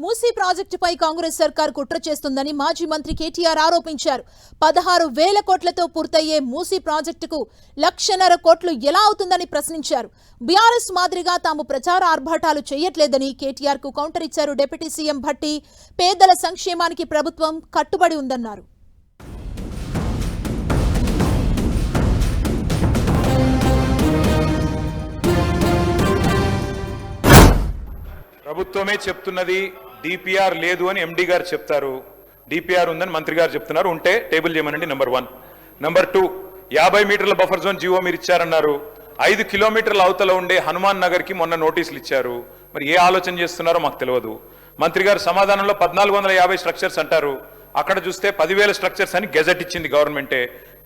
మూసీ ప్రాజెక్టుపై కాంగ్రెస్ సర్కార్ కుట్ర చేస్తుందని మాజీ మంత్రి కేటీఆర్ ఆరోపించారు. 16,000 కోట్లతో పూర్తయ్యే మూసీ ప్రాజెక్టుకు 1,50,000 కోట్లు ఎలా అవుతుందని ప్రశ్నించారు. బీఆర్ఎస్ మాదిరిగా తాము ప్రచార ఆర్భాటాలు చేయట్లేదని కేటీఆర్ కు కౌంటర్ ఇచ్చారు డిప్యూటీ సీఎం భట్టి. పేదల సంక్షేమానికి ప్రభుత్వం కట్టుబడి ఉందన్నారు. ప్రభుత్వమే చెప్తున్నది డిపిఆర్ లేదు అని ఎండి గారు చెప్తారు, డిపిఆర్ ఉందని మంత్రి గారు చెప్తున్నారు. ఉంటే టేబుల్ చేయమనండి. నంబర్ 1. నంబర్ 2, 50 మీటర్ల బఫర్ జోన్ జీవో మీరు ఇచ్చారన్నారు. 5 కిలోమీటర్ల అవతల ఉండే హనుమాన్ నగర్ కి మొన్న నోటీసులు ఇచ్చారు. మరి ఏ ఆలోచన చేస్తున్నారో మాకు తెలియదు. మంత్రి గారు సమాధానంలో 1450 స్ట్రక్చర్స్ అంటారు. అక్కడ చూస్తే 10,000 స్ట్రక్చర్స్ అని గెజెట్ ఇచ్చింది గవర్నమెంటే.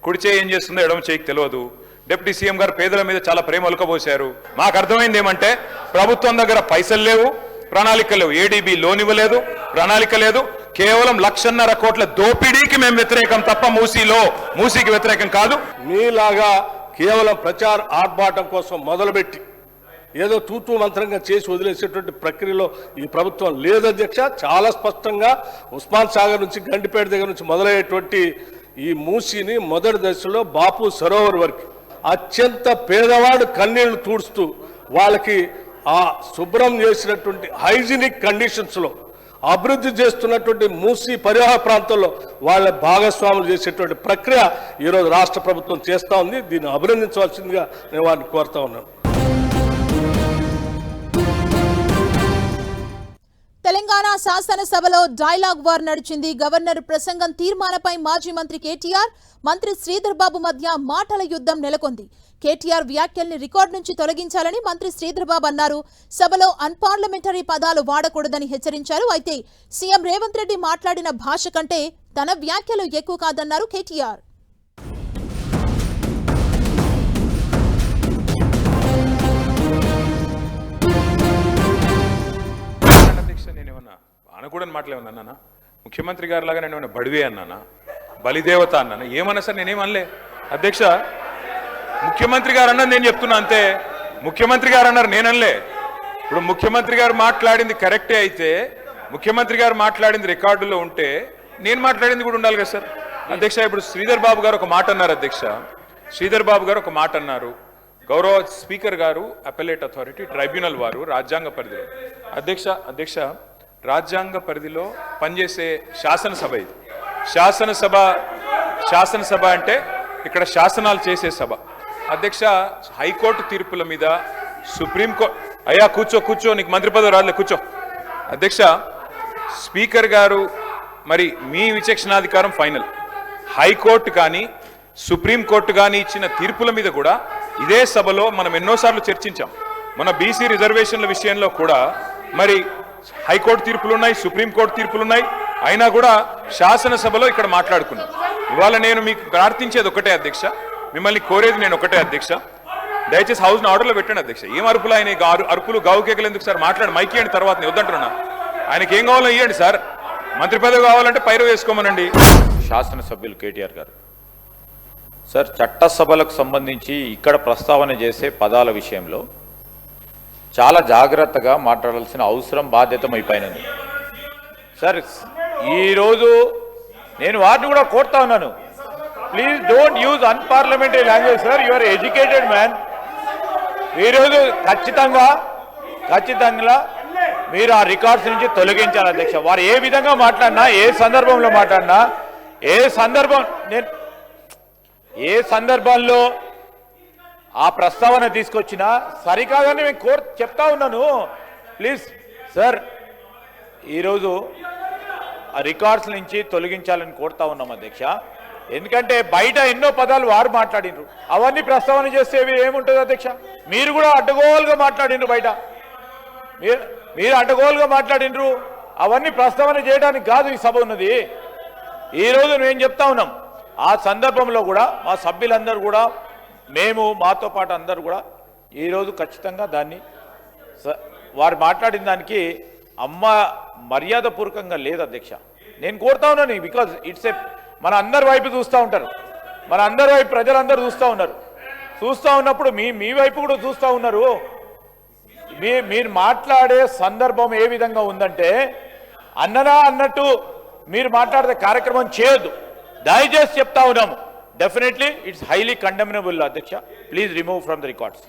కుడి చేయి ఏం చేస్తుందో ఎడమ చేయికి తెలియదు. డిప్యూటీ సీఎం గారు పేదల మీద చాలా ప్రేమ ఒలకబోశారు. మాకు అర్థమైంది ఏమంటే ప్రభుత్వం దగ్గర పైసలు లేవు, ప్రణాళిక లేవు. ఏడీబీ లోన్ ఇవ్వలేదు, ప్రణాళిక లేదు. కేవలం 1,50,000 కోట్ల దోపిడీకి మేము వ్యతిరేకం తప్ప మూసీకి వ్యతిరేకం కాదు. మీలాగా కేవలం ప్రచార ఆర్భాటం కోసం మొదలుపెట్టి ఏదో తూతూ మంత్రంగా చేసి వదిలేసేటువంటి ప్రక్రియలో ఈ ప్రభుత్వం లేదు అధ్యక్ష. చాలా స్పష్టంగా ఉస్మాన్ సాగర్ నుంచి గండిపేట దగ్గర నుంచి మొదలయ్యేటువంటి ఈ మూసీని మొదటి దశలో బాపు సరోవర్ వరకు అత్యంత పేదవాడు కన్నీళ్లు తూడుస్తూ వాళ్ళకి ఆ శుభ్రం చేసినటువంటి హైజీనిక్ కండిషన్స్లో అభివృద్ధి చేస్తున్నటువంటి మూసీ పరివాహ ప్రాంతంలో వాళ్ళ భాగస్వాములు చేసేటువంటి ప్రక్రియ ఈరోజు రాష్ట్ర ప్రభుత్వం చేస్తూ ఉంది. దీన్ని అభినందించవలసిందిగా నేను వారిని కోరుతా ఉన్నాను. తెలంగాణ శాసనసభలో డైలాగ్ వార్ నడిచింది. గవర్నర్ ప్రసంగం తీర్మానంపై మాజీ మంత్రి కేటీఆర్, మంత్రి శ్రీధర్ బాబు మధ్య మాటల యుద్ధం నెలకొంది. కేటీఆర్ వ్యాఖ్యల్ని రికార్డు నుంచి తొలగించాలని మంత్రి శ్రీధర్ బాబు అన్నారు. సభలో అన్పార్లమెంటరీ పదాలు వాడకూడదని హెచ్చరించారు. అయితే సీఎం రేవంత్ రెడ్డి మాట్లాడిన భాష కంటే తన వ్యాఖ్యలు ఎక్కువ కాదన్నారు కేటీఆర్. అనకూడని మాటలేమన్నా ముఖ్యమంత్రి గారి లాగా నేను బడివే అన్నానా, బలిదేవత అన్నానా, ఏమన్నా సార్ నేనేమనలే అధ్యక్ష. ముఖ్యమంత్రి గారు అన్నది నేను చెప్తున్నా అంతే. ముఖ్యమంత్రి గారు అన్నారు నేననలే. ఇప్పుడు ముఖ్యమంత్రి గారు మాట్లాడింది కరెక్టే అయితే, ముఖ్యమంత్రి గారు మాట్లాడింది రికార్డులో ఉంటే నేను మాట్లాడింది కూడా ఉండాలి కదా సార్ అధ్యక్ష. ఇప్పుడు శ్రీధర్ బాబు గారు ఒక మాట అన్నారు అధ్యక్ష. శ్రీధర్ బాబు గారు ఒక మాట అన్నారు. గౌరవ స్పీకర్ గారు, అపెలేట్ అథారిటీ ట్రైబ్యునల్ వారు రాజ్యాంగ పరిధిలో అధ్యక్ష రాజ్యాంగ పరిధిలో పనిచేసే శాసనసభ ఇది. శాసనసభ అంటే ఇక్కడ శాసనాలు చేసే సభ అధ్యక్ష. హైకోర్టు తీర్పుల మీద సుప్రీంకోర్టు అయ్యా కూర్చో నీకు మంత్రి పదవి రాదులే కూర్చో అధ్యక్ష. స్పీకర్ గారు మరి మీ విచక్షణాధికారం ఫైనల్. హైకోర్టు కానీ సుప్రీంకోర్టు కానీ ఇచ్చిన తీర్పుల మీద కూడా ఇదే సభలో మనం ఎన్నోసార్లు చర్చించాం. మన బీసీ రిజర్వేషన్ల విషయంలో కూడా మరి హైకోర్టు తీర్పులున్నాయి, సుప్రీంకోర్టు తీర్పులున్నాయి. అయినా కూడా శాసనసభలో ఇక్కడ మాట్లాడుకున్నాం. ఇవాళ నేను మీకు ప్రార్థించేది ఒకటే అధ్యక్ష, మిమ్మల్ని కోరేది నేను ఒకటే అధ్యక్ష, దయచేసి హౌస్ని ఆర్డర్లో పెట్టండి అధ్యక్ష. ఏం అరుపులు ఆయన అరుపులు గావుకేకలు ఎందుకు సార్? మాట్లాడి మైక్ ఇవ్వండి, తర్వాత నేను వద్దంటున్నా. ఆయనకి ఏం కావాలో ఇవ్వండి సార్. మంత్రి పదవి కావాలంటే పైరు వేసుకోమనండి. శాసనసభ్యులు కేటీఆర్ గారు సార్, చట్టసభలకు సంబంధించి ఇక్కడ ప్రస్తావన చేసే పదాల విషయంలో చాలా జాగ్రత్తగా మాట్లాడాల్సిన అవసరం బాధ్యత అయిపోయినది సార్. ఈరోజు నేను వారిని కూడా కోరుతా ఉన్నాను, please don't use unparliamentary language sir. You are educated man. ఈరోజు ఖచ్చితంగా మీరు ఆ రికార్డ్స్ నుంచి తొలగించాలి అధ్యక్ష. వారు ఏ విధంగా మాట్లాడినా, ఏ సందర్భంలో మాట్లాడినా, ఏ సందర్భంలో ఆ ప్రస్తావన తీసుకొచ్చినా సరికాదని నేను చెప్తా ఉన్నాను. ప్లీజ్ సార్, ఈరోజు ఆ రికార్డ్స్ నుంచి తొలగించాలని కోరుతా ఉన్నాం అధ్యక్ష. ఎందుకంటే బయట ఎన్నో పదాలు వారు మాట్లాడినరు, అవన్నీ ప్రస్తావన చేసేవి ఏముంటుంది అధ్యక్ష? మీరు కూడా అడ్డగోలుగా మాట్లాడినరు, బయట మీరు అడ్డగోలుగా మాట్లాడినరు. అవన్నీ ప్రస్తావన చేయడానికి కాదు ఈ సభ ఉన్నది. ఈరోజు మేము చెప్తా ఉన్నాం, ఆ సందర్భంలో కూడా మా సభ్యులందరూ కూడా, మేము మాతో పాటు అందరూ కూడా ఈరోజు ఖచ్చితంగా దాన్ని వారు మాట్లాడిన దానికి మర్యాదపూర్వకంగా లేదు అధ్యక్ష. నేను కోరుతా ఉన్నాను, బికాజ్ ఇట్స్ మన అందరి వైపు చూస్తూ ఉంటారు, మన అందరి వైపు ప్రజలందరూ చూస్తూ ఉన్నారు. చూస్తూ ఉన్నప్పుడు మీ వైపు కూడా చూస్తూ ఉన్నారు. మీరు మాట్లాడే సందర్భం ఏ విధంగా ఉందంటే, అన్ననా అన్నట్టు మీరు మాట్లాడే కార్యక్రమం చేయొద్దు, దయచేసి చెప్తా ఉన్నాము. డెఫినెట్లీ ఇట్స్ హైలీ కండెమ్నబుల్ అధ్యక్ష. Please remove from the records.